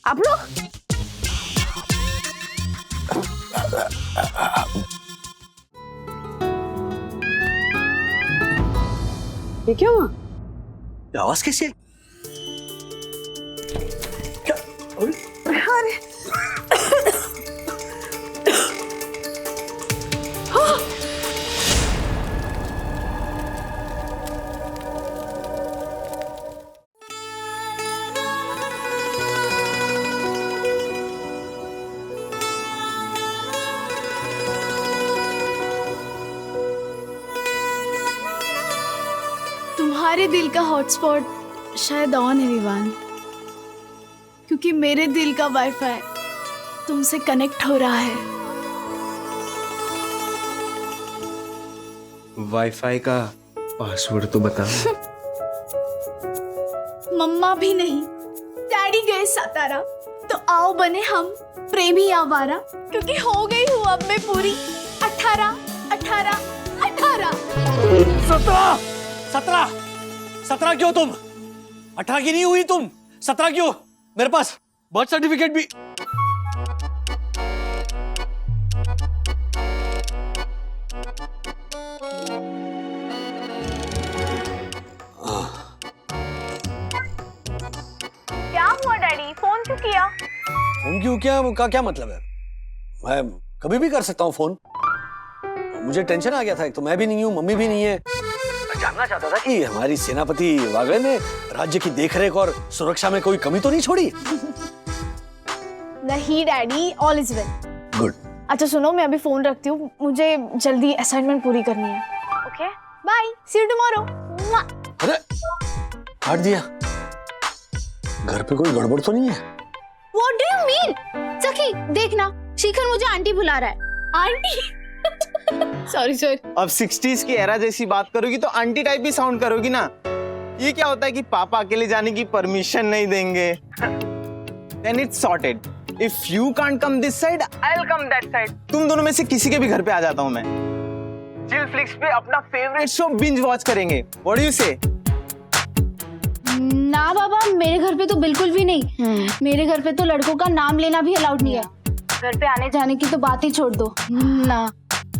आप लोग ये क्या हुआ? आवाज कैसी है? अरे तुम्हारे दिल का हॉटस्पॉट शायद ऑन है विवान, क्योंकि मेरे दिल का वाईफाई तुमसे कनेक्ट हो रहा है। वाईफाई का पासवर्ड तो बता। मम्मा भी नहीं, डैडी गए सातारा, तो आओ बने हम प्रेमी आवारा, क्योंकि हो गई हूँ अब मैं पूरी 18 18 18। 17 क्यों तुम? 18 की नहीं हुई तुम? 17 क्यों? मेरे पास बर्थ सर्टिफिकेट भी। क्या हुआ डैडी, फोन क्यों किया? फोन क्यों किया का क्या मतलब है? मैं कभी भी कर सकता हूँ फोन। मुझे टेंशन आ गया था, एक तो मैं भी नहीं हूँ, मम्मी भी नहीं है। मैं जानना चाहता था कि हमारी सेनापति वागले ने राज्य की देखरेख और सुरक्षा में कोई कमी तो नहीं छोड़ी। नहीं daddy, all is well. Good. अच्छा सुनो, मैं अभी फोन रखती हूँ, मुझे जल्दी असाइनमेंट पूरी करनी है। Okay bye, see you tomorrow. अरे काट दिया। घर पे कोई गड़बड़ तो नहीं है? What do you mean? सखी देखना, शिखर मुझे आंटी बुला रहा है। Aunty sorry sorry. अब 60s की एरा जैसी बात करोगी तो आंटी टाइप भी साउंड करोगी ना। ये क्या होता है कि पापा अकेले जाने की परमिशन नहीं देंगे। Then it's sorted. If you can't come this side, I'll come that side. तुम दोनों में से किसी के भी घर पे आ जाता हूँ मैं। चिल फ्लिक्स पे अपना फेवरेट शो बिंज वॉच करेंगे। What do you say? ना बाबा, मेरे घर पे तो बिल्कुल भी नहीं। मेरे घर पे तो लड़कों का नाम लेना भी अलाउड नहीं है। घर पे आने जाने की तो बात ही छोड़ दो ना,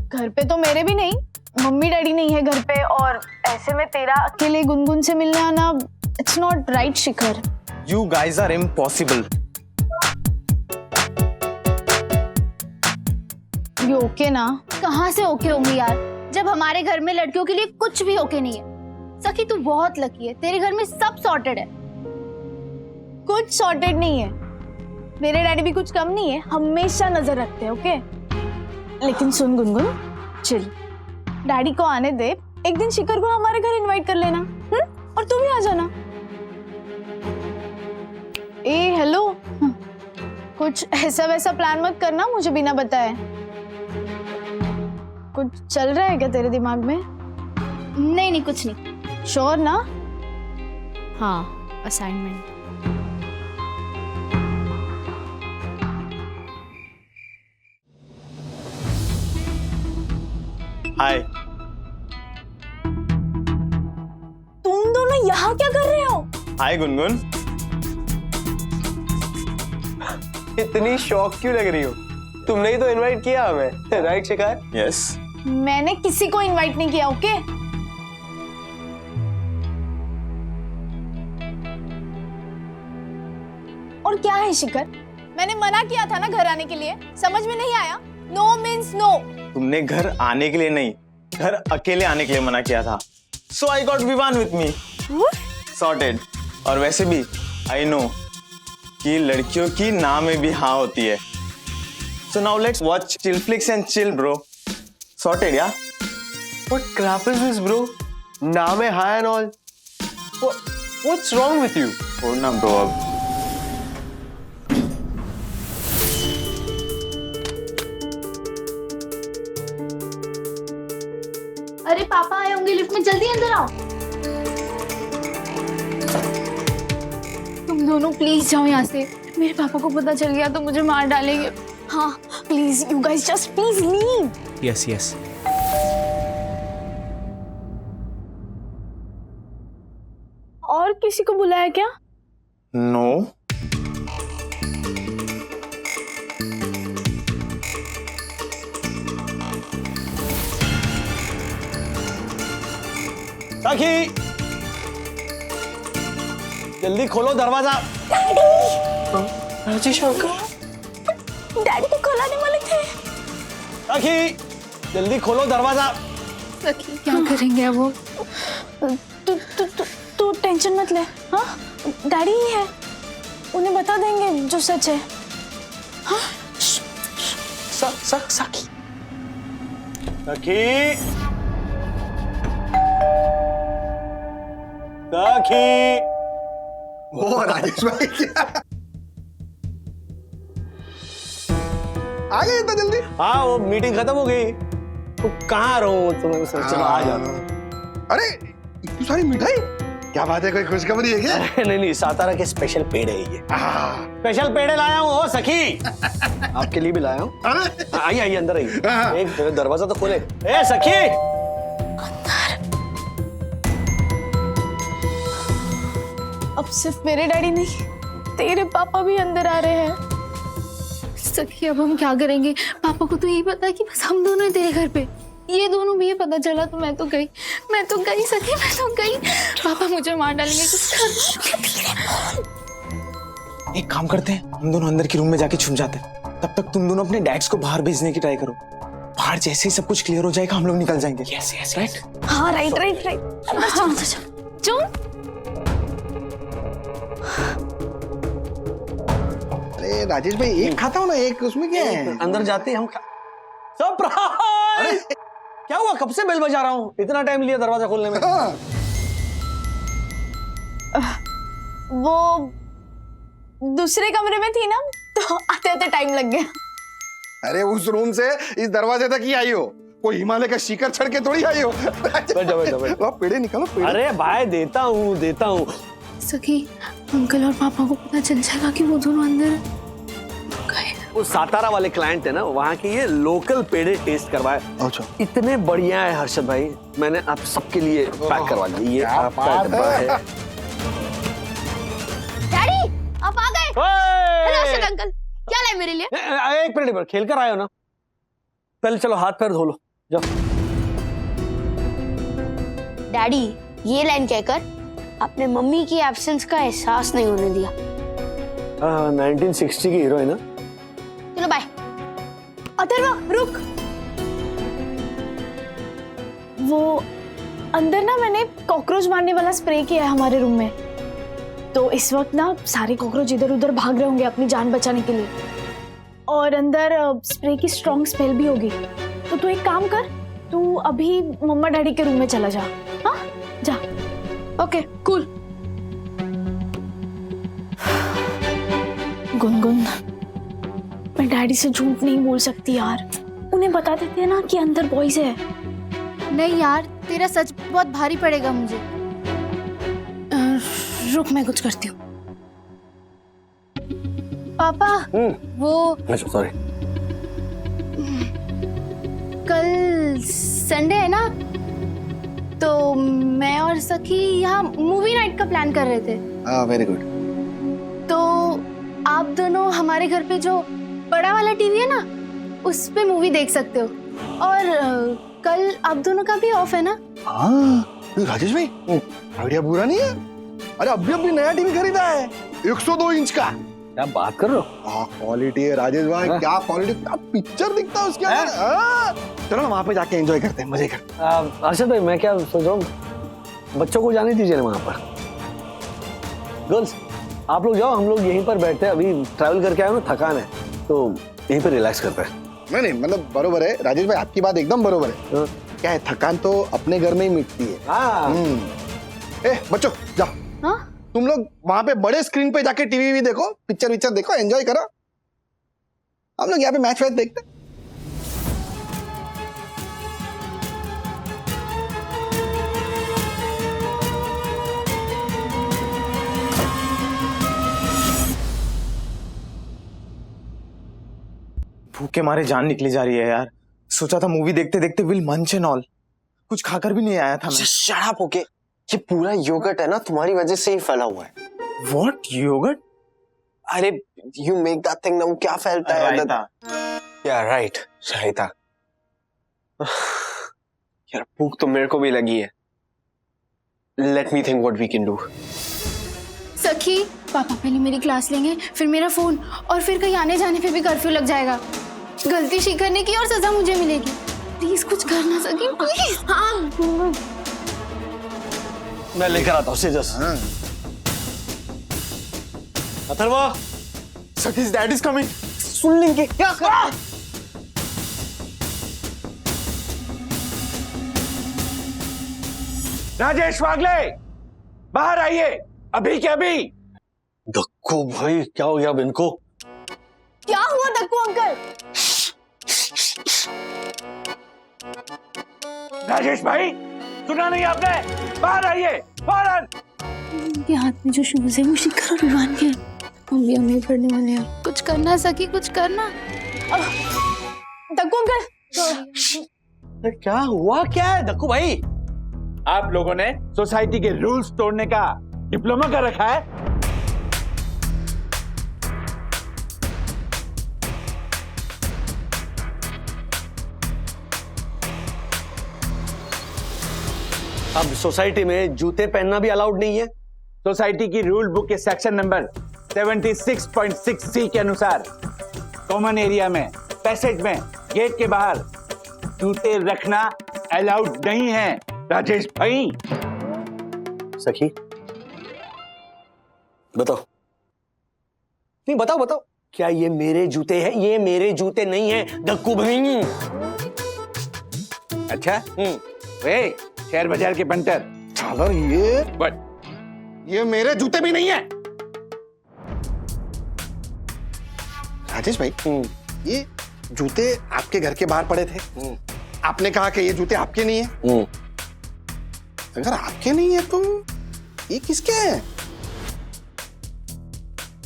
घर पे तो मेरे भी नहीं, मम्मी डैडी नहीं है घर पे, और ऐसे में तेरा अकेले गुनगुन से मिलने आना, it's not right Shikhar. You guys are impossible. ये ओके ना? कहाँ से ओके होंगी यार, जब हमारे घर में लड़कियों के लिए कुछ भी ओके नहीं है। सखी तू बहुत लकी है, तेरे घर में सब सॉर्टेड है। कुछ सॉर्टेड नहीं है, मेरे डैडी भी कुछ कम नहीं है, हमेशा नजर रखते हैं। ओके लेकिन सुन गुनगुन, चिल, डैडी को आने दे, एक दिन शिखर को हमारे घर इनवाइट कर लेना। और तू भी आ जाना। ए हेलो, कुछ ऐसा वैसा प्लान मत करना मुझे बिना बताए। कुछ चल रहा है क्या तेरे दिमाग में? नहीं नहीं, कुछ नहीं। श्योर ना? हाँ, असाइनमेंट। हाय। तुम दोनों यहाँ क्या कर रहे हो? हाय गुनगुन। इतनी शॉक क्यों लग रही हो? तुमने ही तो इनवाइट किया हमें, राइट शिखर? यस। मैंने किसी को इनवाइट नहीं किया। ओके और क्या है शिखर, मैंने मना किया था ना घर आने के लिए, समझ में नहीं आया? No means no. तुमने घर आने के लिए नहीं, घर अकेले आने के लिए मना किया था। So I got Vivaan with me. Sorted. और वैसे भी आई नो कि लड़कियों की ना में भी हाँ होती है। So now let's watch chill flix and chill bro. Sorted या? What crap is this, bro? ना में hi and all. What's wrong with you? छोड़ना ब्रो अब। अरे पापा आए होंगे लिफ्ट में, जल्दी अंदर आओ। तुम दोनों प्लीज जाओ यहाँ से, मेरे पापा को पता चल गया तो मुझे मार डालेंगे। हाँ please, you guys just please leave. Yes yes. और किसी को बुलाया क्या? नो। सखी, जल्दी खोलो दरवाजा। राजेश अंकल। डैडी तो कल आने वाले थे। सखी, जल्दी खोलो दरवाजा। सखी क्या करेंगे अब वो? तू टेंशन मत ले। हाँ, डैडी ही है, उन्हें बता देंगे जो सच है। हाँ? सखी। सखी, सखी। ओ राजेश भाई, क्या आ गए इतना जल्दी? हाँ, वो मीटिंग खत्म हो गई तो कहाँ रहूं, तो मैंने सोचा चलो आ जाता। अरे इतनी सारी मिठाई, क्या बात है, कोई खुशखबरी है क्या? नहीं नहीं, सातारा के स्पेशल पेड़े है ये। स्पेशल पेड़े लाया हूँ। ओ सखी, आपके लिए भी लाया हूँ। अरे आइए आइए, अंदर आइए। हाँ। एक दरवाजा तो खोले। ए सखी, अब सिर्फ मेरे डैडी नहीं, तेरे पापा भी अंदर आ रहे हैं। सखी अब हम क्या करेंगे? पापा को तो यही पता है कि बस हम दोनों हैं तेरे घर पे। ये दोनों भी ये पता चला तो मैं तो गई सखी, मैं तो गई। पापा मुझे मार डालेंगे। एक काम करते हैं, हम दोनों अंदर के रूम में जाके छुप जाते हैं। तब तक तुम दोनों अपने डैड्स को बाहर भेजने की ट्राई करो। बाहर जैसे ही सब कुछ क्लियर हो जाएगा हम लोग निकल जाएंगे। Yes yes right? हाँ, राइट। चुप। अरे राजेश भाई, एक खाता हूँ ना, एक उसमें क्या है? अंदर जाते हम सरप्राइज। क्या हुआ, कब से बेल बजा रहा हूँ, इतना टाइम लिया दरवाजा खोलने में? हाँ। वो दूसरे कमरे में थी ना, तो आते आते टाइम लग गया। अरे उस रूम से इस दरवाजे तक ही आई हो, कोई हिमालय का शिखर चढ़ के थोड़ी आई हो। बैठो। पेड़े निकालो, पेड़े। अरे भाई, देता हूँ। सखी, अंकल और पापा को पता चल जाएगा कि वो दोनों अंदर गए। वो सातारा वाले क्लाइंट है ना, वहाँ के ये लोकल पेड़े टेस्ट करवाए। अच्छा, इतने बढ़िया है हर्षद भाई, मैंने आप सबके लिए पैक करवा दिया। ये क्या आपका बात डब्बा है। है। डैडी आप आ गए। हेलो हर्षद अंकल, क्या लाए मेरे लिए? एक मिनट, खेल कर आए हो ना, पहले चलो हाथ पैर धो लो, जाओ। डैडी, ये लाइन कहकर अपने मम्मी की एब्सेंस का एहसास नहीं होने दिया। 1960 की हीरो है ना। चलो बाय। अथर्वा रुक। वो अंदर ना मैंने कॉकरोच मारने वाला स्प्रे किया है हमारे रूम में, तो इस वक्त ना सारे कॉकरोच इधर उधर भाग रहे होंगे अपनी जान बचाने के लिए, और अंदर स्प्रे की स्ट्रॉन्ग स्मेल भी होगी। तो तू एक काम कर, तू अभी मम्मा डैडी के रूम में चला जा। हाँ, जा। Okay cool. गुनगुन, मैं डैडी से झूठ नहीं बोल सकती यार, उन्हें बता देते हैं ना कि अंदर बॉयज है। नहीं यार, तेरा सच बहुत भारी पड़ेगा मुझे। रुक, मैं कुछ करती हूँ। पापा, वो अच्छा सॉरी। कल संडे है ना, तो मैं और सखी यहाँ मूवी नाइट का प्लान कर रहे थे। Very good. तो आप दोनों हमारे घर पे जो बड़ा वाला टीवी है ना, उस पे मूवी देख सकते हो। और कल आप दोनों का भी ऑफ है ना? हाँ राजेश भाई, आइडिया बुरा नहीं है। अरे अभी नया टीवी खरीदा है, 102 इंच का। क्या बात कर रहे हो? क्वालिटी है राजेश भाई, क्या क्वालिटी, क्या पिक्चर दिखता है उसके अंदर। चलो ना वहाँ पे जाके एंजॉय करते हैं, मजे करते हैं। हर्षद भाई, मैं क्या सोच रहा हूँ, बच्चों को जाने दीजिए ना वहाँ पर। गर्ल्स आप लोग जाओ, हम लोग यहीं पर बैठते हैं, अभी ट्रैवल करके आए हो ना, थकान है, तो यहीं पर रिलैक्स करते हैं। नहीं मतलब बरोबर है राजेश भाई, आपकी बात एकदम बरोबर है। क्या है, थकान तो अपने घर में ही मिटती है। हाँ। बच्चों जाओ, हाँ? तुम लोग वहां पे बड़े स्क्रीन पे जाके टीवी भी देखो, पिक्चर देखो, एंजॉय करो। हम लोग यहाँ पे मैच देखते हैं। भूख के मारे जान निकली जा रही है यार। सोचा था मूवी देखते देखते विल मंच एंड ऑल, कुछ खाकर भी नहीं आया था मैं। Shut up. ओके, ये पूरा योगर्ट है ना, तुम्हारी वजह से ही फैला हुआ है। What yogurt? अरे यू मेक दैट थिंग ना, वो क्या फैलता है? रायता। या राइट, रायता। यार भूख तो मेरे को भी लगी है। Let me think what we can do. सखी, पापा पहले मेरी क्लास लेंगे, फिर मेरा फोन, और फिर कहीं आने जाने पे भी कर्फ्यू लग जाएगा। गलती शी करने की और सजा मुझे मिलेगी। प्लीज कुछ करना सखी, प्लीज। हाँ। मैं लेकर आता हूँ scissors. Atharva, Sakhi's dad is coming. सुन लेंगे क्या कर? राजेश वागले, बाहर आइए, अभी के अभी। धक्कू भाई, क्या हो गया अब इनको? क्या हुआ दक्कू अंकल? राजेश भाई, सुना नहीं आपने? बाहर आइए, बाहर। उनके हाथ में जो शूज है वो शिखर और विवान के हैं। हम भी हमें पढ़ने वाले हैं। कुछ करना सखी, कुछ करना। दक्कू अंकल, क्या हुआ, क्या है धक्कू भाई? आप लोगों ने सोसाइटी के रूल्स तोड़ने का डिप्लोमा कर रखा है। अब सोसाइटी में जूते पहनना भी अलाउड नहीं है। सोसाइटी की रूल बुक के सेक्शन नंबर 76.6 सी के अनुसार कॉमन एरिया में, पैसेज में, गेट के बाहर जूते रखना अलाउड नहीं है। राजेश भाई, सखी बताओ, नहीं बताओ बताओ, क्या ये मेरे जूते हैं? ये मेरे जूते नहीं है धक्कू भाई। अच्छा, वे शेयर बाजार के बंटर। साला ये मेरे जूते भी नहीं है। राजेश भाई, ये जूते आपके घर के बाहर पड़े थे। आपने कहा कि ये जूते आपके नहीं है। अगर आपके नहीं है तो ये किसके हैं?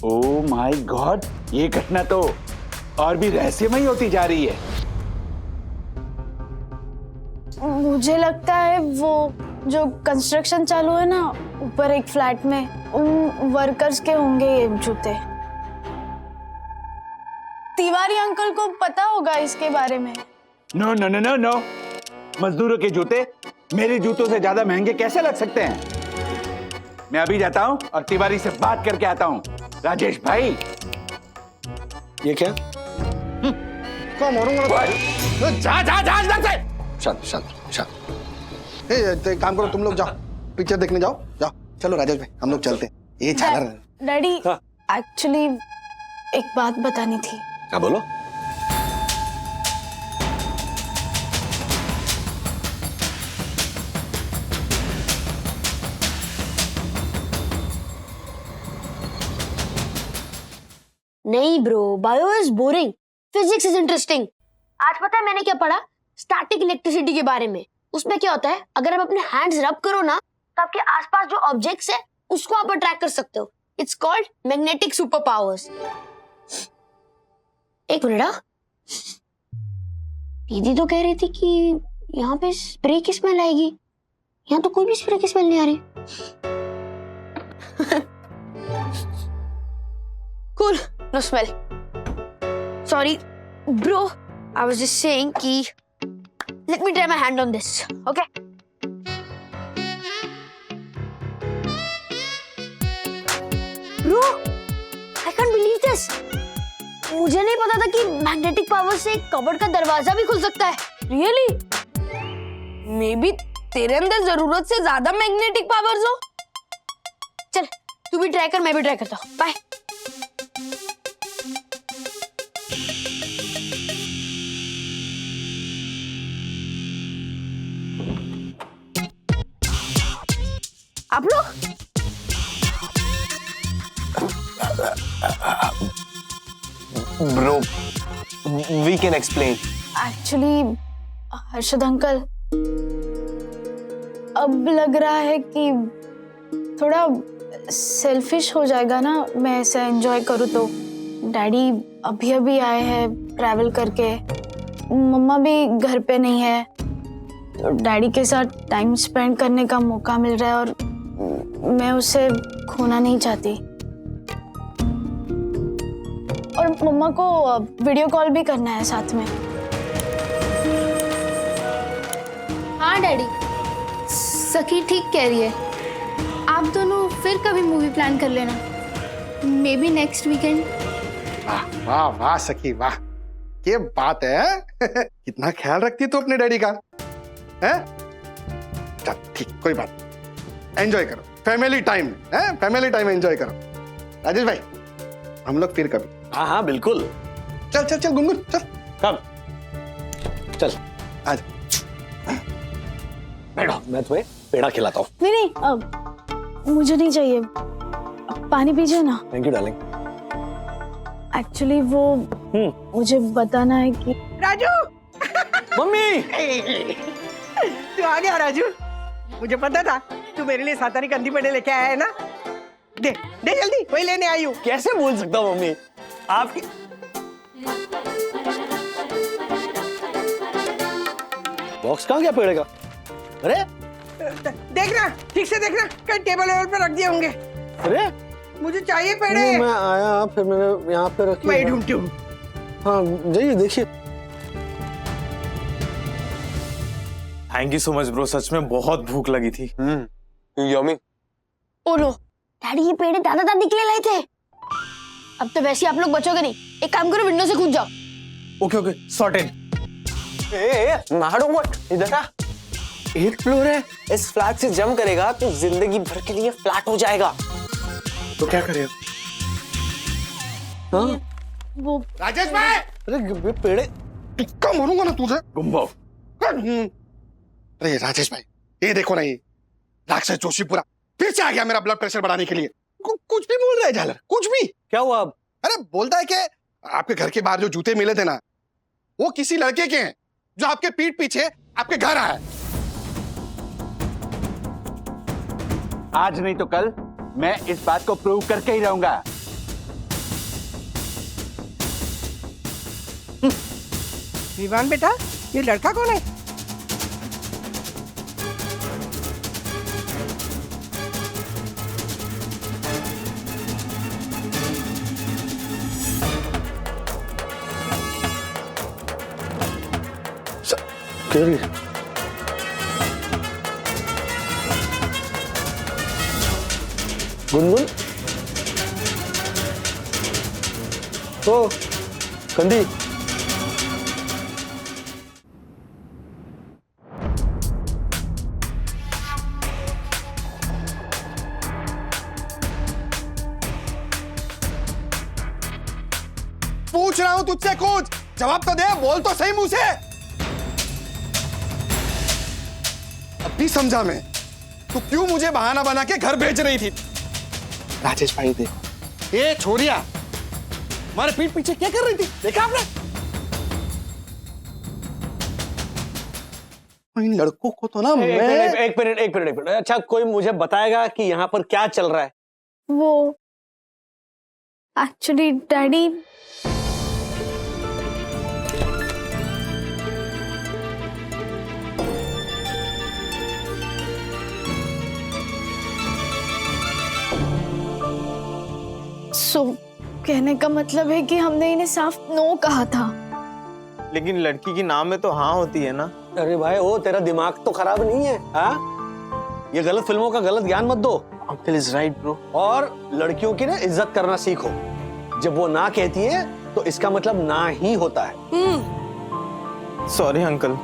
ओह माय गॉड, ये घटना तो और भी रहस्यमयी होती जा रही है। मुझे लगता है वो जो कंस्ट्रक्शन चालू है ना ऊपर एक फ्लैट में, उन वर्कर्स के होंगे ये जूते। तिवारी अंकल को पता होगा इसके बारे में। No no no no no, मजदूरों के जूते मेरे जूतों से ज्यादा महंगे कैसे लग सकते हैं? मैं अभी जाता हूं और तिवारी से बात करके आता हूं। राजेश भाई, ये क्या? कौन मारूंगा? जा जा जा जा से। शांत शांत शांत। एक काम करो, तुम लोग जाओ पिक्चर देखने, जाओ जाओ। चलो राजेश भाई, हम लोग चलते हैं। ये झालर। डैडी, एक्चुअली एक बात बतानी थी। क्या बोलो? नहीं bro, bio is boring, physics is interesting. आज पता है मैंने क्या पढ़ा? स्टैटिक इलेक्ट्रिसिटी के बारे में। उसमें क्या होता है, अगर आप अपने हैंड्स रब करो ना तो आपके आसपास जो ऑब्जेक्ट्स है उसको आप अट्रैक्ट कर सकते हो। It's called magnetic super powers. एक मिनट, दीदी तो कह रही थी कि यहाँ पे स्प्रे की स्मेल आएगी। यहाँ तो कोई भी स्प्रे की स्मेल नहीं आ रही। Cool, no smell. Sorry, bro. I was just saying कि let me try my hand on this, okay? Bro, I can't believe this. मुझे नहीं पता था कि मैग्नेटिक पावर से एक कबर्ड का दरवाजा भी खुल सकता है। Really? Maybe तेरे अंदर जरूरत से ज्यादा मैग्नेटिक पावर्स हो। चल, तू भी ट्राई कर, मैं भी ट्राई करता हूँ। बाय। आप लोग Bro, we can explain. Actually Harshad uncle, अब लग रहा है कि थोड़ा सेल्फिश हो जाएगा ना मैं ऐसा एंजॉय करूँ तो। डैडी अभी अभी आए हैं ट्रैवल करके, मम्मा भी घर पे नहीं है, तो डैडी के साथ टाइम स्पेंड करने का मौका मिल रहा है और मैं उसे खोना नहीं चाहती। और मम्मा को वीडियो कॉल भी करना है साथ में। हाँ डैडी, सखी ठीक कह रही है। आप दोनों फिर कभी मूवी प्लान कर लेना, मे बी नेक्स्ट वीकेंड। वाह वाह वाह सखी वाह, ये बात है। कितना ख्याल रखती तू अपने डैडी का है। चल ठीक, कोई बात नहीं, एंजॉय करो फैमिली टाइम है, फैमिली टाइम एंजॉय करो। राजेश भाई हम लोग फिर कभी। हाँ हाँ बिल्कुल। चल चल चल गुनगुन चल। कब? चल आज बैठो, मैं तुम्हें पेड़ा खिलाता हूँ। नहीं नहीं, अब मुझे नहीं चाहिए, अब पानी पीजिए ना। Thank you darling. एक्चुअली वो मुझे बताना है कि राजू मम्मी तू आ गया राजू, मुझे पता था तू मेरे लिए सातारी कंदी पेड़े लेके आया है ना। दे दे जल्दी, वही लेने आई हूँ। कैसे बोल सकता हूँ मम्मी, आपकी बॉक्स कहाँ गया पेड़े का? अरे देखना ठीक से देखना, कहीं टेबल वेबल पर रख दिए होंगे। अरे मुझे चाहिए पेड़े। नहीं, मैं आया फिर मैंने यहाँ पे रखी। मैं ढूंढती हूँ। हाँ जाइए देखिए। Thank you so much bro, सच में बहुत भूख लगी थी। यम्मी। ओ नो, डैडी ये पेड़े दादा दादी के लिए लाए थे। अब तो वैसे आप लोग बचोगे नहीं, एक काम करो विंडो से कूद जाओ। Okay okay sorted. मारो मत, इधर आ। 8th फ्लोर है, इस फ्लैट से जंप करेगा तो जिंदगी भर के लिए फ्लैट हो जाएगा। तो क्या करें? हाँ वो राजेश भाई अरे ये पेड़े टिक्का मारूंगा ना तुझे। गुम्बो। अरे राजेश भाई ये देखो ना, ये राक्षस जोशीपुरा फिर से आ गया मेरा ब्लड प्रेशर बढ़ाने के लिए। कुछ भी बोल रहा है झालर, कुछ भी। क्या हुआ अब? अरे बोलता है कि आपके घर के बाहर जो जूते मिले थे ना, वो किसी लड़के के हैं जो आपके पीठ पीछे आपके घर आया है। आज नहीं तो कल मैं इस बात को प्रूव करके ही रहूंगा। विवान बेटा, ये लड़का कौन है? क्या रही है? गुनगुन ओ कंदी पूछ रहा हूं तुझसे कुछ, जवाब तो दे, बोल तो सही मुंह से। अभी समझा मैं, तू क्यों मुझे बहाना बना के घर भेज रही थी। राजेश भाई थे ये छोरिया हमारे पीठ पीछे क्या कर रही थी, देखा आपने? इन लड़कों को तो ना एक मिनट। अच्छा कोई मुझे बताएगा कि यहाँ पर क्या चल रहा है? वो एक्चुअली डैडी कहने का मतलब है कि हमने इन्हें साफ नो कहा था। लेकिन लड़की की नाम में तो हाँ होती है ना। अरे भाई ओ तेरा दिमाग तो खराब नहीं है? हाँ ये गलत फिल्मों का गलत ज्ञान मत दो। Uncle is right bro. और लड़कियों की ना इज्जत करना सीखो। जब वो ना कहती है तो इसका मतलब ना ही होता है। Sorry uncle.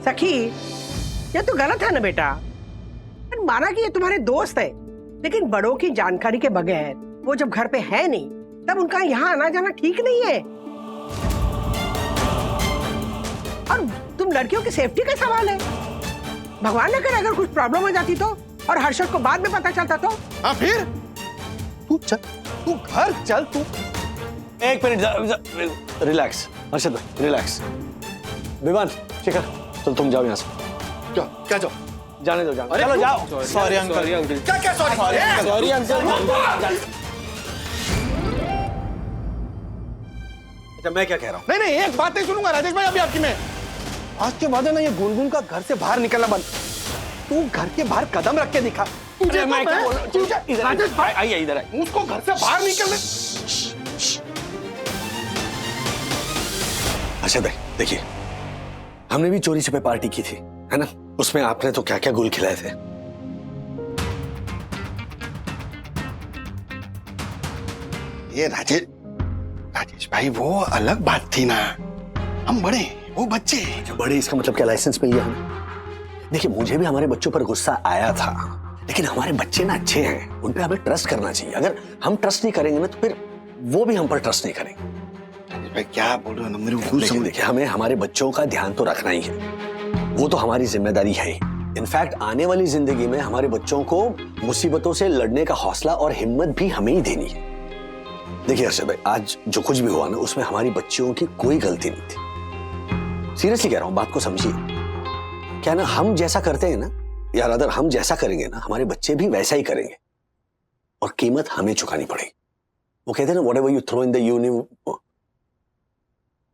सखी, ये तो गलत है ना बेटा। माना कि ये तुम्हारे दोस्त है, लेकिन बड़ों की जानकारी के बगैर वो जब घर पे है नहीं तब उनका यहाँ आना जाना ठीक नहीं है। और तुम लड़कियों की सेफ्टी का सवाल है। भगवान न करे अगर कुछ प्रॉब्लम हो जाती तो, और हर्षद को बाद में पता चलता तो। हाँ फिर तू चल, तू घर चल। तू एक मिनट रिलैक्स हर्षद भाई, रिलैक्स। विवान शिखर चल तुम जाओ यहाँ से। क्या जाओ? जाने दो चलो जाओ। Sorry uncle. क्या सॉरी? Sorry uncle. अच्छा मैं क्या कह रहा हूँ? नहीं एक बात नहीं सुनूंगा राजेश भाई अभी आपकी। मैं आज के बाद है ना ये गुनगुन का घर से बाहर निकलना बंद। तू घर के बाहर कदम रख के दिखा। तुझे मैं क्या बोल रहा हूँ? राजेश भाई आइए इधर आइए। उसको घर से बाहर निकलने। अच्छा देखिए हमने भी चोरी छिपे पार्टी की थी है ना, उसमें आपने तो क्या क्या गुल खिलाए थे। ये राजेश भाई वो अलग बात थी ना, हम बड़े वो बच्चे। जो बड़े इसका मतलब क्या लाइसेंस मिल गया हमें? देखिए मुझे भी हमारे बच्चों पर गुस्सा आया था, लेकिन हमारे बच्चे ना अच्छे हैं, उन पे हमें ट्रस्ट करना चाहिए। अगर हम ट्रस्ट नहीं करेंगे ना तो फिर वो भी हम पर ट्रस्ट नहीं करेंगे। राजेश भाई क्या बोल रहे हो ना, मेरे को कुछ समझ। देखिए हमें हमारे बच्चों का ध्यान तो रखना ही है, वो तो हमारी जिम्मेदारी है ही। इनफैक्ट आने वाली जिंदगी में हमारे बच्चों को मुसीबतों से लड़ने का हौसला और हिम्मत भी हमें ही देनी है। देखिए अर्षद भाई, आज जो कुछ भी हुआ ना उसमें हमारी बच्चियों की कोई गलती नहीं थी। सीरियसली कह रहा हूं, बात को समझिए। क्या ना हम जैसा करते हैं ना, या अगर हम जैसा करेंगे ना, हमारे बच्चे भी वैसा ही करेंगे और कीमत हमें चुकानी पड़ेगी। वो कहते हैं ना, whatever you throw in the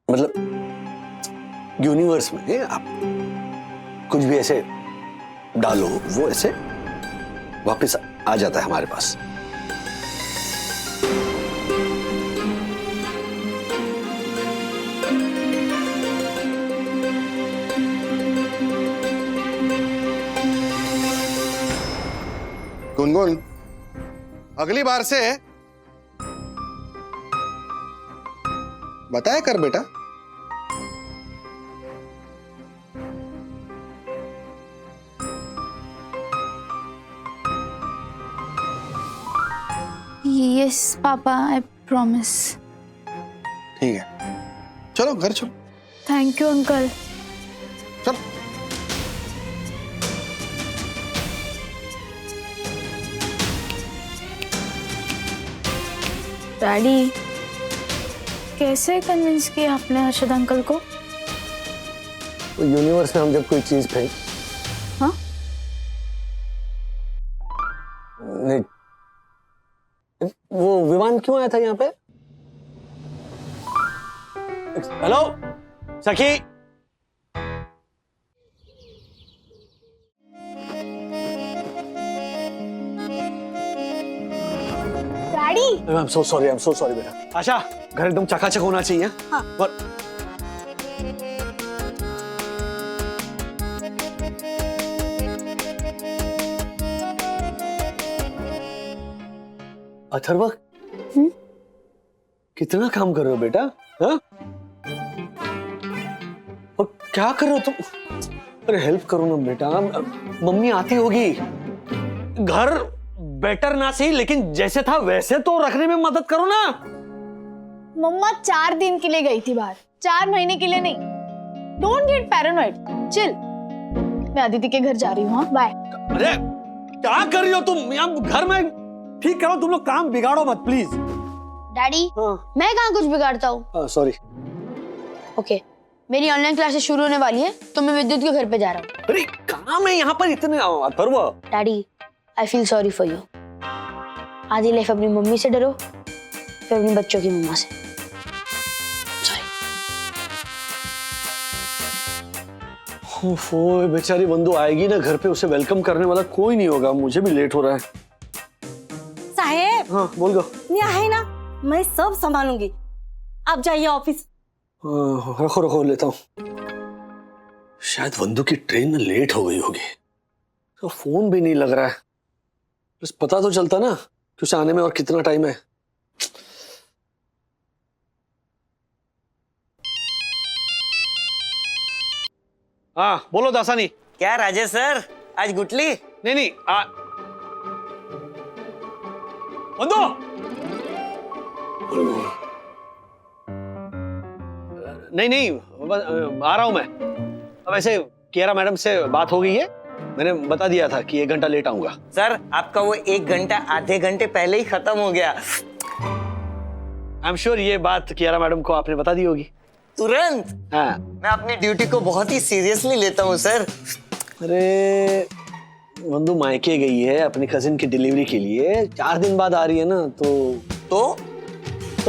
मतलब यूनिवर्स में आप कुछ भी ऐसे डालो, वो ऐसे वापस आ जाता है हमारे पास। गुनगुन, अगली बार से बताया कर बेटा। Yes papa, I promise. ठीक है, चलो घर चलो। Thank you uncle. चल। डैडी, कैसे कन्विंस किया आपने अर्शद अंकल को? तो यूनिवर्स में हम जब कोई चीज फेंक, हाँ? नहीं, वो विमान क्यों आया था यहाँ पे? हेलो सखी, daddy, I am so sorry बेटा। आशा, घर एकदम चकाचक होना चाहिए। हाँ। और अथर्वा, कितना काम कर रहे हो बेटा? हाँ? और क्या कर रहे हो तुम? अरे हेल्प करो ना बेटा, मम्मी आती होगी। घर बेटर ना सही, लेकिन जैसे था वैसे तो रखने में मदद करो ना। मम्मा 4 दिन के लिए गई थी बाहर, 4 महीने के लिए नहीं। Don't get paranoid, chill. मैं अदिति के घर जा रही हूँ। हाँ, बाय। अरे क्या कर रही हो तुम? यहाँ घर में ठीक करो, तुम लोग काम बिगाड़ो मत प्लीज। डैडी, हाँ। मैं कहाँ कुछ बिगाड़ता हूँ? सॉरी। ओके, मेरी ऑनलाइन क्लासेस शुरू होने वाली है तो मैं विद्युत के घर पे जा रहा हूँ। अरे काम है यहाँ पर इतने। Atharva, daddy, I feel sorry for you. आधी लाइफ अपनी मम्मी से डरो, फिर अपने बच्चों की मम्मा से। सॉरी। ओह बेचारी बंधु आएगी ना घर पे, उसे वेलकम करने वाला कोई नहीं होगा। मुझे भी लेट हो रहा है। साहेब, हाँ बोल गो। यहाँ है ना, मैं सब संभालूंगी, आप जाइए ऑफिस। रखो लेता हूँ। शायद वंदू की ट्रेन लेट हो गई होगी, तो फोन भी नहीं लग रहा है। बस पता तो चलता ना कि उसे आने में और कितना टाइम है। हाँ बोलो दासानी। क्या राजेश सर, आज गुटली? नहीं वंदू, नहीं आ रहा हूं मैं। अब ऐसे कियारा मैडम से बात हो गई है, मैंने बता दिया था कि 1 घंटा लेट आऊंगा। सर आपका वो 1 घंटा आधे घंटे पहले ही खत्म हो गया। आई एम श्योर ये बात कियारा मैडम को आपने बता दी होगी। तुरंत? हाँ। मैं अपनी ड्यूटी को बहुत ही सीरियसली लेता हूँ सर। अरे वंदू मायके गई है अपनी कजिन की डिलीवरी के लिए, 4 दिन बाद आ रही है ना, तो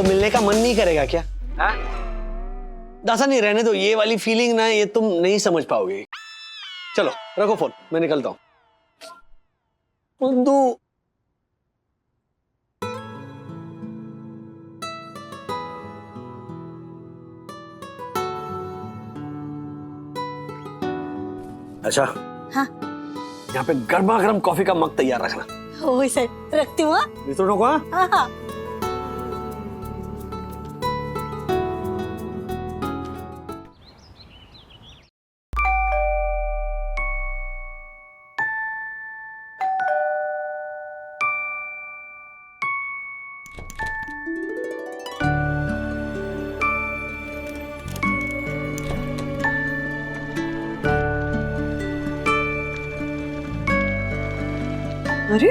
मिलने का मन नहीं करेगा क्या? हाँ? दासा नहीं, रहने दो, ये वाली फीलिंग ना ये तुम नहीं समझ पाओगे। चलो रखो फोन, मैं निकलता हूं। वंदू, अच्छा हाँ, यहाँ पे गर्मा गर्म कॉफी का मग तैयार रखना। वही सर, रखती हूँ। मित्रों को हाँ हाँ। अरे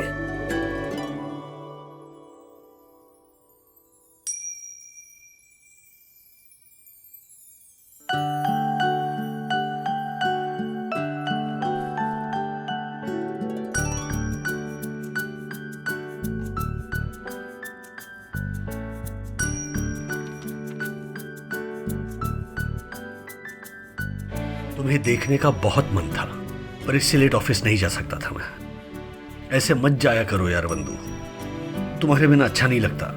तुम्हें देखने का बहुत मन था, पर इससे लेट ऑफिस नहीं जा सकता था मैं। ऐसे मत जाया करो यार बंधु, तुम्हारे बिना अच्छा नहीं लगता।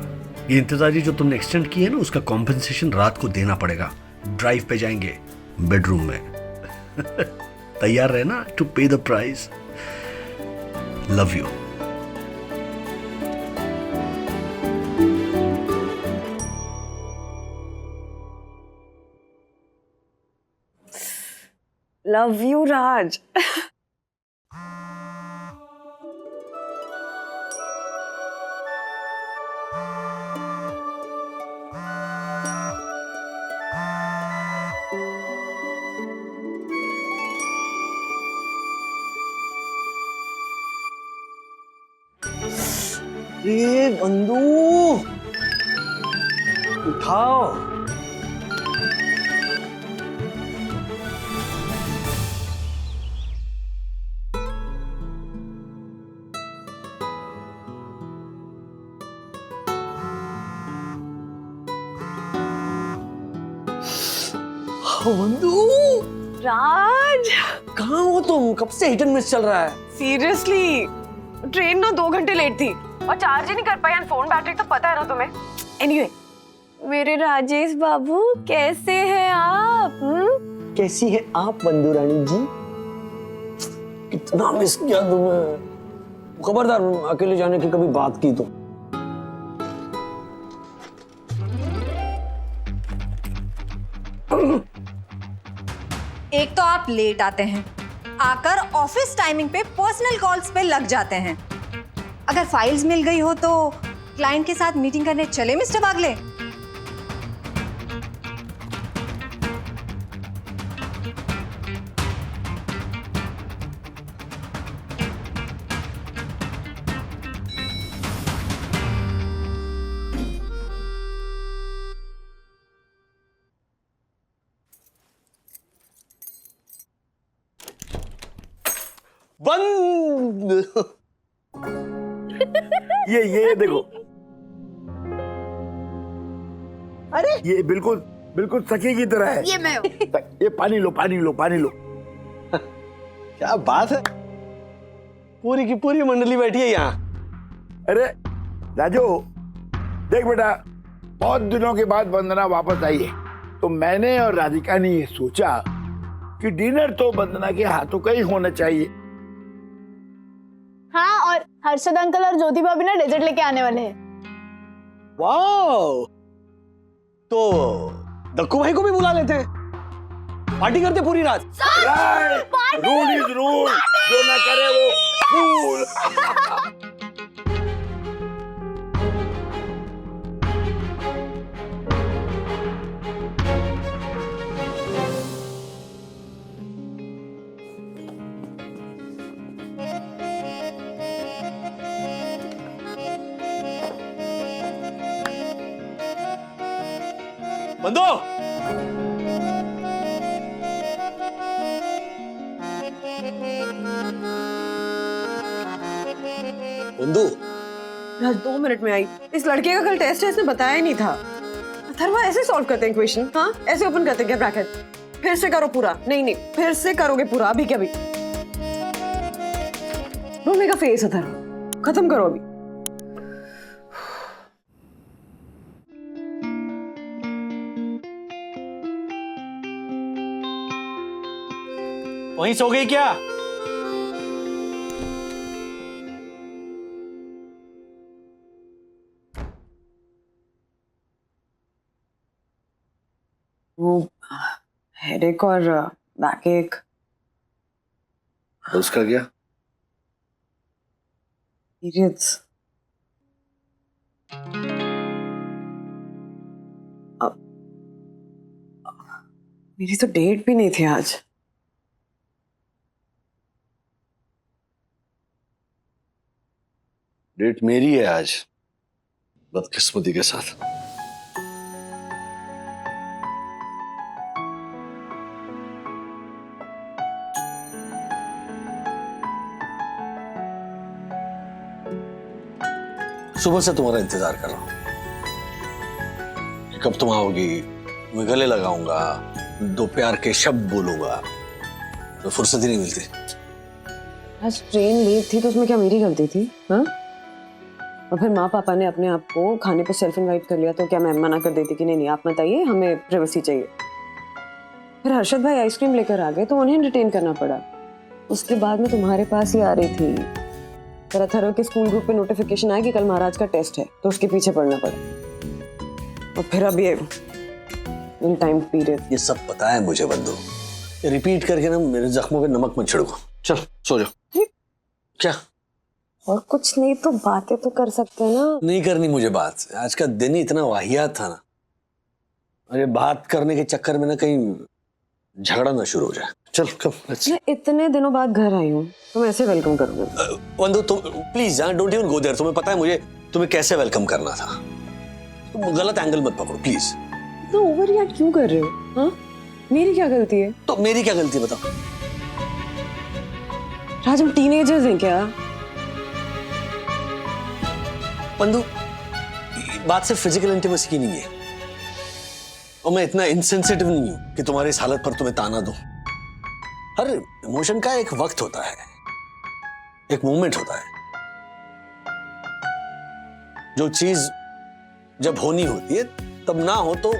ये इंतजारी जो तुमने एक्सटेंड की है ना, उसका कॉम्पेंसेशन रात को देना पड़ेगा। ड्राइव पे जाएंगे बेडरूम में। तैयार रहना to pay the price. Love you. Love you Raj. ये बंधु उठाओ। बंधु राज कहाँ हो तुम? कब से हिट एंड मिस चल रहा है? सीरियसली ट्रेन ना 2 घंटे लेट थी और चार्ज ही नहीं कर पाई। फोन बैटरी तो पता है ना तुम्हें। एनीवे मेरे राजेश बाबू कैसे हैं आप? कैसी है आप बंधु रानी जी? कितना मिस किया तुम्हें। खबरदार अकेले जाने की कभी बात की तो। एक तो आप लेट आते हैं, आकर ऑफिस टाइमिंग पे पर्सनल कॉल्स पे लग जाते हैं। अगर फाइल्स मिल गई हो तो क्लाइंट के साथ मीटिंग करने चले मिस्टर बागले। बंद। ये देखो। अरे ये बिल्कुल बिल्कुल सखी की तरह है। ये मैं हूँ। ये पानी लो पानी लो पानी लो। क्या बात है, पूरी की पूरी मंडली बैठी है यहाँ। अरे राजू देख बेटा, बहुत दिनों के बाद वंदना वापस आई है, तो मैंने और राधिका ने ये सोचा कि डिनर तो वंदना के हाथों का ही होना चाहिए। हाँ, और हर्षद अंकल और ज्योति भाभी ना डेजर्ट लेके आने वाले हैं। वाओ, तो दक्कू भाई को भी बुला लेते हैं, पार्टी करते पूरी रात। रूल इज रूल, जो ना करे वो फूल। बंदो, बंदू राज 2 मिनट में आई। इस लड़के का कल टेस्ट है, इसने बताया ही नहीं था। अथर्वा ऐसे सॉल्व करते हैं क्वेश्चन? हाँ ऐसे ओपन करते हैं क्या ब्रैकेट? फिर से करो पूरा। नहीं नहीं, फिर से करोगे पूरा। अभी क्या? अभी रोने का फेस अथर्वा, खत्म करो अभी। वहीं सो गई क्या? वो हेडेक और बैक एक। उसका क्या? पीरियड्स। मेरी तो डेट भी नहीं थी आज। डेट मेरी है आज, बदकिस्मती के साथ। सुबह से तुम्हारा इंतजार कर रहा हूं कि कब तुम आओगी, मैं गले लगाऊंगा, दो प्यार के शब्द बोलूंगा, तो फुर्सत ही नहीं मिलती। आज ट्रेन लेट थी तो उसमें क्या मेरी गलती थी? हाँ, और फिर माँ पापा ने अपने आप को खाने पे सेल्फ इनवाइट कर लिया तो क्या मैं मना कर देती कि नहीं नहीं आप मत आइए, हमें प्राइवेसी चाहिए। फिर हर्षद भाई आइसक्रीम लेकर आ गए तो उन्हें एंटरटेन करना पड़ा। उसके बाद मैं तुम्हारे पास ही आ रही थी। फिर अथर्व के स्कूल ग्रुप पे नोटिफिकेशन आया कि कल महाराज का टेस्ट है तो उसके पीछे पड़ना पड़ा। और फिर अब ये इन टाइम पीरियड। ये सब पता है मुझे बंधु, रिपीट करके ना मेरे जख्मों पे नमक मत छिड़को। चल सो जाओ। क्या? और कुछ नहीं तो बातें तो कर सकते हैं ना। नहीं करनी मुझे बात, आज का दिन ही इतना वाहियात था ना, अरे बात करने के चक्कर में ना कहीं झगड़ा ना शुरू हो जाए। चल कम। मैं इतने दिनों बाद घर आई हूँ तो मैं ऐसे वेलकम करूंगा। बंधु तुम please don't even go there. तुम्हें पता है मुझे तुम्हें कैसे वेलकम करना था, तुम गलत एंगल मत पकड़ो प्लीज। तो ओवर रिएक्ट क्यों कर रहे हो? हाँ, मेरी क्या गलती है? तो मेरी क्या गलती है बताओ? राज हम टीनेजर्स हैं क्या? बंधु बात सिर्फ फिजिकल इंटीमेसी की नहीं है, और मैं इतना इनसेंसिटिव नहीं हूं कि तुम्हारी इस हालत पर तुम्हें ताना दूं। हर इमोशन का एक वक्त होता है, एक मोमेंट होता है। जो चीज जब होनी होती है तब ना हो तो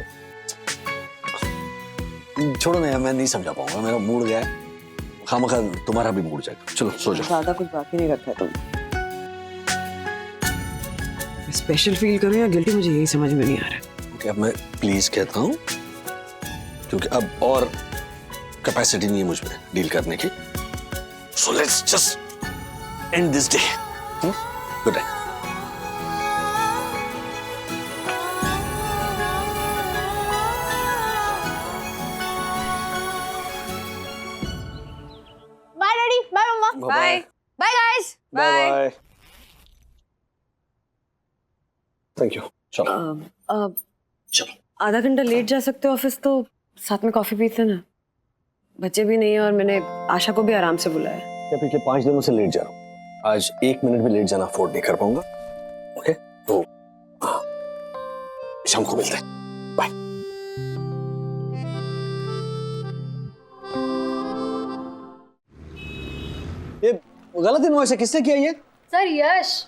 छोड़ो ना, मैं नहीं समझा पाऊंगा, मेरा मूड गया है, खामखा तुम्हारा भी मूड जाएगा। चलो सो जाओ। ज्यादा कुछ बाकी नहीं रखा है तुम। स्पेशल फील करो या गिल्टी, मुझे यही समझ में नहीं आ रहा। ओके, अब मैं प्लीज कहता हूं क्योंकि अब और कैपेसिटी नहीं है मुझ में डील करने की। So let's just end this day. Good day. Bye daddy, bye mama, bye bye guys, bye. Thank you. चलो चलो। आधा घंटा लेट जा सकते हो ऑफिस तो साथ में कॉफी पीते ना। बच्चे भी नहीं है और मैंने आशा को भी आराम से बुलाया। क्या पिछले 5 दिनों से लेट जा रहा हूँ, आज 1 मिनट भी लेट जाना अफोर्ड नहीं कर पाऊंगा। ओके तो शाम को मिलते हैं। बाय। ये गलत इनवॉइस है, किसने किया ये? सर यश।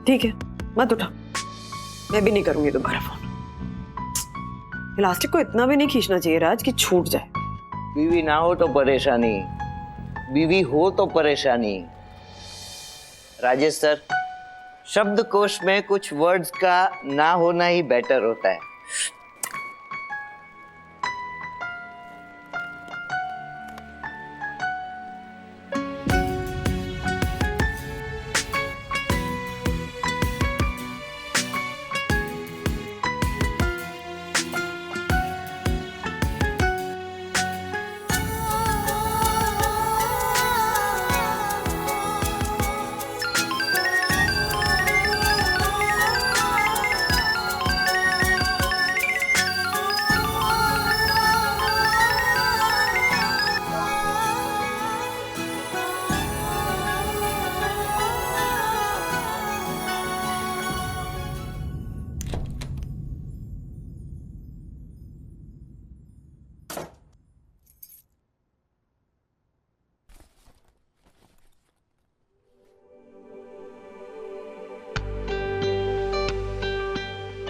ठीक है मत उठा, मैं भी नहीं करूंगी दोबारा फोन। इलास्टिक को इतना भी नहीं खींचना चाहिए राज कि छूट जाए। बीवी ना हो तो परेशानी, बीवी हो तो परेशानी। राजेश सर, शब्दकोश में कुछ वर्ड्स का ना होना ही बेटर होता है।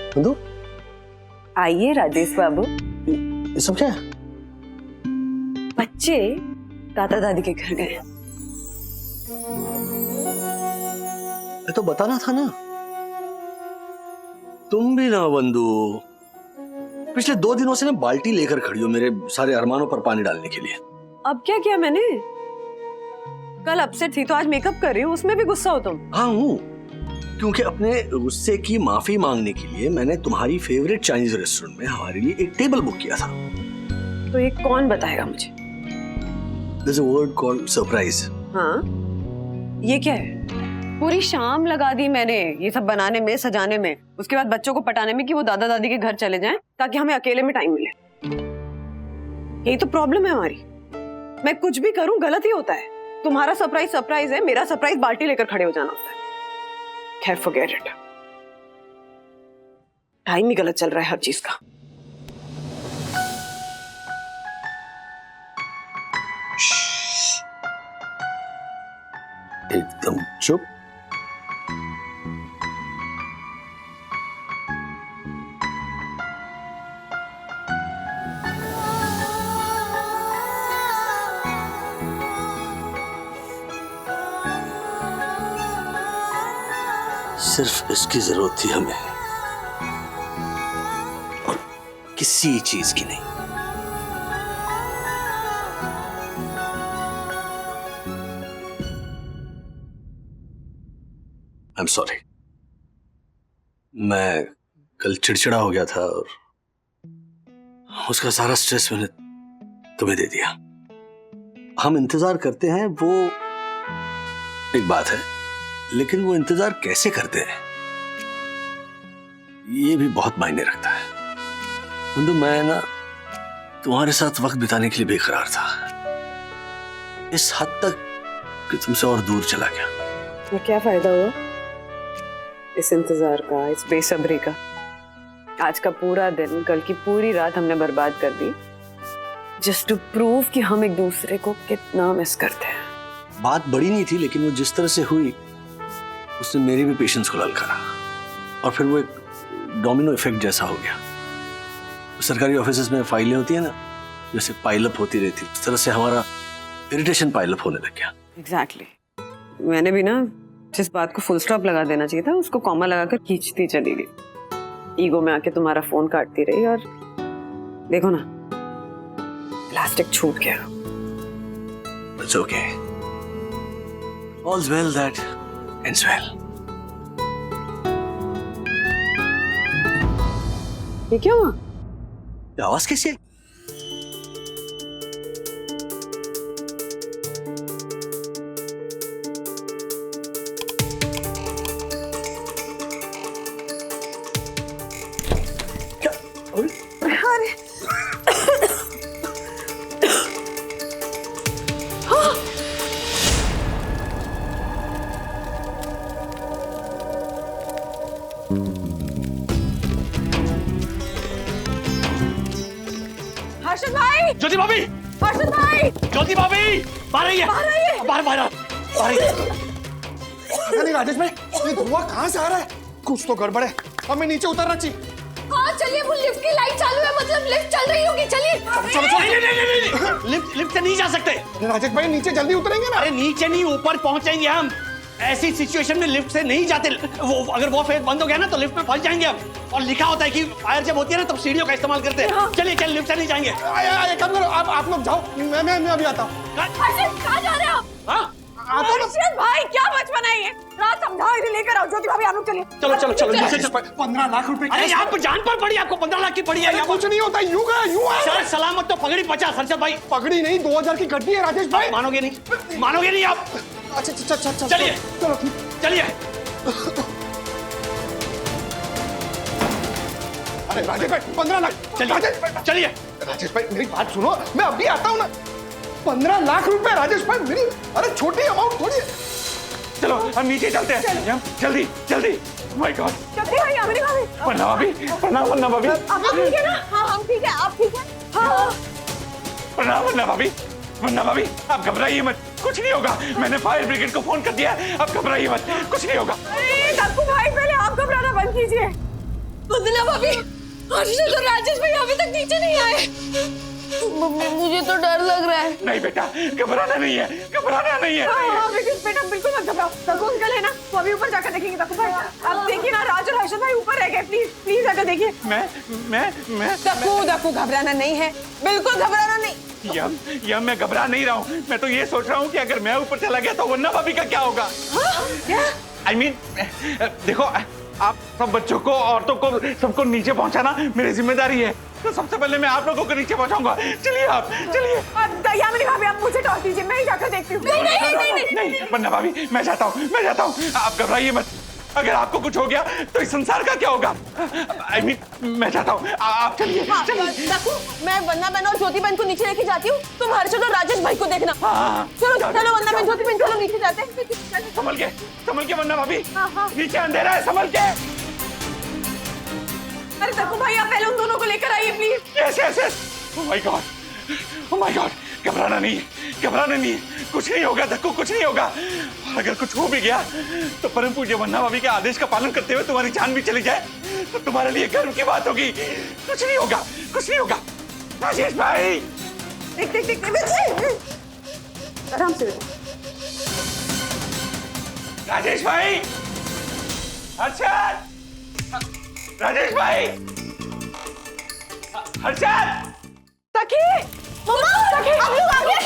बंधु आइए राजेश बाबू। ये सब क्या है? बच्चे दादा दादी के घर गए। ये तो बताना था ना। तुम भी ना बंधु, पिछले 2 दिनों से ना बाल्टी लेकर खड़ी हो मेरे सारे अरमानों पर पानी डालने के लिए। अब क्या किया मैंने? कल अपसेट थी तो आज मेकअप कर रही हूँ, उसमें भी गुस्सा हो तुम? हाँ हूँ, क्योंकि अपने गुस्से की माफी मांगने के लिए मैंने तुम्हारी फेवरेट चाइनीज रेस्टोरेंट में हमारे लिए एक टेबल बुक किया था। तो ये कौन बताएगा मुझे? There's a word called surprise. हाँ, ये क्या है? पूरी शाम लगा दी मैंने ये सब बनाने में, सजाने में, उसके बाद बच्चों को पटाने में कि वो दादा दादी के घर चले जाएं ताकि हमें अकेले में टाइम मिले। यही तो प्रॉब्लम है हमारी। मैं कुछ भी करूं गलत ही होता है। तुम्हारा सरप्राइज सरप्राइज है, मेरा सरप्राइज बाल्टी लेकर खड़े हो जाना होता है। खैर फॉरगेट इट। टाइम ही गलत चल रहा है हर चीज का। एकदम चुप। सिर्फ इसकी जरूरत थी हमें और किसी चीज की नहीं। आई एम सॉरी, मैं कल चिड़चिड़ा हो गया था और उसका सारा स्ट्रेस मैंने तुम्हें दे दिया। हम इंतजार करते हैं वो एक बात है, लेकिन वो इंतजार कैसे करते हैं ये भी बहुत मायने रखता है। कुंदू, मैं ना तुम्हारे साथ वक्त बिताने के लिए बेकरार था, इस हद तक कि तुमसे और दूर चला गया। तो क्या फायदा हुआ इस इंतजार का, इस बेसब्री का? आज का पूरा दिन, कल की पूरी रात हमने बर्बाद कर दी जस्ट टू प्रूव कि हम एक दूसरे को कितना मिस करते हैं। बात बड़ी नहीं थी, लेकिन वो जिस तरह से हुई उसने मेरे भी पेशेंस को ललकारा और फिर वो एक डोमिनो इफेक्ट जैसा हो गया। सरकारी ऑफिसेज में फाइलें होती है ना, जैसे पाइलअप होती रहती, उस तरह से हमारा इरिटेशन पाइलअप होने लग गया। एग्जैक्टली। मैंने भी ना जिस बात को फुल स्टॉप लगा देना चाहिए था उसको कॉमा लगाकर खींचती चली गई। ईगो में आके तुम्हारा फोन काटती रही और देखो ना, प्लास्टिक छूट गया। It's okay. All's well that ends well. ये क्या हुआ? ये आवाज कैसी है? अरे हर्षद भाई, ज्योति भाभी, हर्षद भाई, ज्योति भाभी, बाहर रही है, बाहर बाहर नहीं राजेश भाई, ये धुआं कहाँ से आ रहा है? कुछ तो गड़बड़ है, हमें नीचे उतरना चाहिए। हाँ चलिए, वो लिफ्ट की लाइट चालू है, मतलब लिफ्ट चल रही होगी। चलिए चलो नहीं, लिफ्ट से नहीं जा सकते। राजेश भाई नीचे जल्दी उतरेंगे ना। अरे नीचे नहीं, ऊपर पहुंचेंगे हम। ऐसी सिचुएशन में लिफ्ट से नहीं जाते। वो अगर वो फेस बंद हो गया ना तो लिफ्ट में फंस जाएंगे हम। और लिखा होता है कि फायर जब होती है ना तब सीढ़ियों का इस्तेमाल करते हैं। चलिए चलिए, लिफ्ट से नहीं जाएंगे। एक काम करो, आप लोग जाओ, मैं अभी आता हूँ। कहाँ जा रहे हो आप? हर्षद भाई, क्या बचपन है ये? रात समझाओ, इधर लेकर आओ। ज्योति भाभी, आप चलिए। चलो चलो चलो, नीचे चलो। 15 लाख रुपए। अरे यहाँ पर जान पर पड़ी, आपको 15 लाख की पड़ी है। कुछ नहीं होता, यूं है। सर सलामत तो पगड़ी 50। हर्षद भाई, पगड़ी नहीं, 2000 की गड्डी है राजेश भाई। मानोगे नहीं आप। अच्छा चलिए चलो ठीक, चलिए। अरे राजेश भाई 15 लाख। चलिए राजेश भाई मेरी बात सुनो, मैं अभी आता हूँ ना। 15 लाख रुपए राजेश भाई, मेरी अरे छोटी अमाउंट थोड़ी है। चलो हम नीचे चलते हैं, जल्दी जल्दी। माय गॉड, ज्योति भाई, अमरी भाभी, प्रणाम भाभी। आप ठीक है ना? हाँ हम ठीक है, आप ठीक है? हाँ। प्रणाम भाभी, आप घबराइए मत, कुछ नहीं होगा। मैंने फायर ब्रिगेड को फोन कर दिया है, आप घबराइए मत, कुछ नहीं होगा। अरे दक्कू भाई, पहले आप घबराना बंद कीजिए। बदला भाभी, हर्षद और राजेश भाई अभी तक नीचे नहीं आए। मम्मी, मुझे तो डर लग रहा है। नहीं बेटा, घबराना नहीं है। हाँ, बेटा बिल्कुल मत घबराओ। दक्कू अंकल है ना, वो अभी ऊपर जाकर देखेंगे। दक्कू भाई, आप देखिए ना, राज और हर्षद भाई ऊपर रह गए। प्लीज आकर देखिए। मैं दक्कू घबराना नहीं है, बिल्कुल घबराना नहीं। यम मैं घबरा नहीं रहा हूँ। मैं तो ये सोच रहा हूँ कि अगर मैं ऊपर चला गया तो वन्ना भाभी का क्या होगा। क्या? आई मीन देखो, आप सब बच्चों को, औरतों को, सबको नीचे पहुंचाना मेरी जिम्मेदारी है। तो सबसे पहले मैं आप लोगों को नीचे पहुंचाऊंगा। चलिए आप, चलिए। यामिनी भाभी, आप मुझे टॉस दीजिए, मैं ही जाकर देखती हूँ। नहीं वंदना भाभी, मैं जाता हूँ। आप घबराइए मत। अगर आपको कुछ हो गया तो इस संसार का क्या होगा? आई मीन मैं जाता हूँ, आप चलिए। देखो, मैं वंदना बहन और ज्योति बहन को नीचे लेके जाती हूँ, तुम हर्षद और राजेश भाई को देखना। चलो चलो वंदना बहन, ज्योति बहन, चलो नीचे जाते हैं। संभल के वंदना भाभी, नीचे अंधेरा है, संभल के। अरे देखो भाई, आप पहले उन दोनों को लेकर आइए please. Yes. Oh my God, घबराना नहीं है, कुछ नहीं होगा धक्कू, कुछ नहीं होगा। और अगर कुछ हो भी गया तो परम पूज्य वंदना भाभी के आदेश का पालन करते हुए तुम्हारी जान भी चली जाए तो तुम्हारे लिए गर्व की बात होगी। कुछ नहीं होगा। राजेश भाई, देख, आराम से। राजेश भाई, हर्षद, राजेश भाई, हर्षद, सखी, सखी, आप लोग आ गए।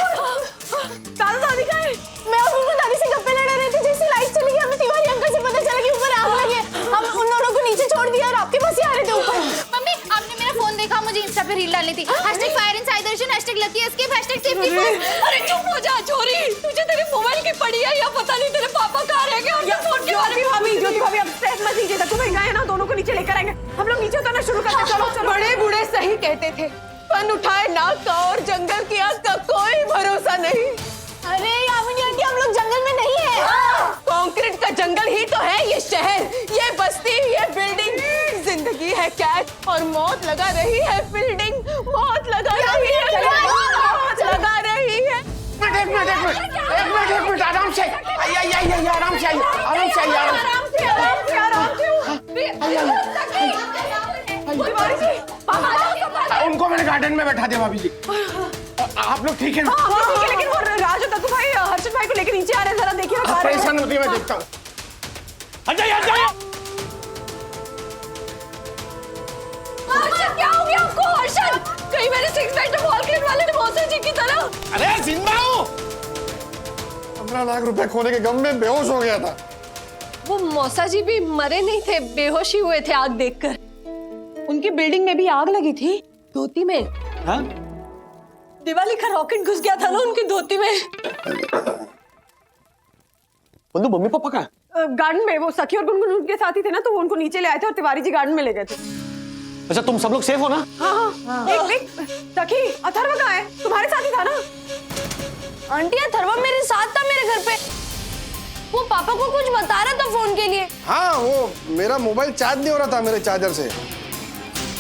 दादा दादी कहाँ है? मैं और गुनगुन दादी से गप्पे लड़ा रहे थे, जैसे लाइट चली गई हमें तिवारी अंकल से पता चला कि ऊपर आग लगी है। हम उन दोनों को नीचे छोड़ दिया और आपके पास ही आ रहे थे ऊपर। मम्मी, आपने मेरा फोन देखा, मुझे इंस्टा पे रील डालनी थी। #Fire in Sai Darshan, #lucky escape, #safety first. अरे चुप हो जा छोरी, तुझे तेरे मोबाइल की पड़ी है या पता नहीं तेरे पापा कहाँ रह गए। और फोन के बारे में ज्योति भाभी, अब स्ट्रेस मत लीजिए। तुम्हें गए ना, दोनों को नीचे लेकर आएंगे। हम लोग नीचे उतरना शुरू करते हैं। चलो। बड़े बूढ़े सही कहते थे, पन उठाए नाक का और जंगल की आग का कोई भरोसा नहीं। अरे यामिनी आंटी, हम लोग जंगल में नहीं है। कंक्रीट का जंगल ही तो है ये शहर, ये बस्ती, ये बिल्डिंग। जिंदगी है कैद और मौत लगा रही है फील्डिंग, मौत लगा रही है, मौत लगा रही है। एक मिनट, आराम से उनको मैंने गार्डन में बैठा दिया भाभी जी। आप लोग ठीक है ना? ठीक है, लेकिन वो राजू तक भाई हर्षद भाई को लेकर नीचे आ रहे हैं, जरा देखिए ना। परेशान होती है, मैं देखता हूँ। हर्षद, क्या हो गया आपको? हर्षद, कहीं मेरे 6 पैक बॉल खेलने वाले ने मौसा जी की तरह। अरे जिंदा हूँ। 15 लाख रुपए खोने के गम में बेहोश हो गया था। वो मौसा जी भी मरे नहीं थे, बेहोशी हुए थे आग देखकर। उनकी बिल्डिंग में भी आग लगी थी, धोती में। हाँ? दिवाली का रॉकेट घुस गया था ना उनकी धोती में। बंधु, मम्मी पापा कहाँ है? गार्डन में, वो सखी और गुनगुन उनके साथ ही थे ना, तो वो उनको नीचे ले आए थे और तिवारी जी गार्डन में ले गए थे। अच्छा, तुम सब लोग सेफ हो ना? हाँ। देख, सखी, अथर्व कहाँ है? तुम्हारे साथ ही था ना? आंटी, अथर्व मेरे साथ था मेरे घर पे। वो पापा को कुछ बता रहा था फोन के लिए। हाँ, वो मेरा मोबाइल चार्ज नहीं हो रहा था मेरे चार्जर से,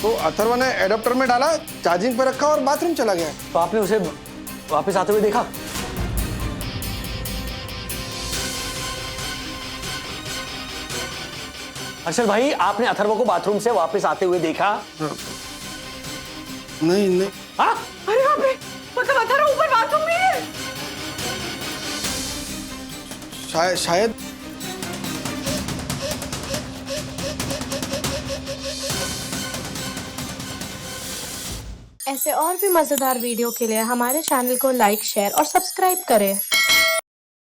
तो अथर्व ने एडाप्टर में डाला, चार्जिंग पे रखा और बाथरूम चला गया। तो आपने उसे वापस आते हुए देखा? हर्षद भाई, आपने अथर्व को बाथरूम से वापस आते हुए देखा? नहीं। हाँ? अरे बाप रे, मतलब अथर्व ऊपर बाथरूम में है? शायद। ऐसे और भी मजेदार वीडियो के लिए हमारे चैनल को लाइक, शेयर और सब्सक्राइब करें।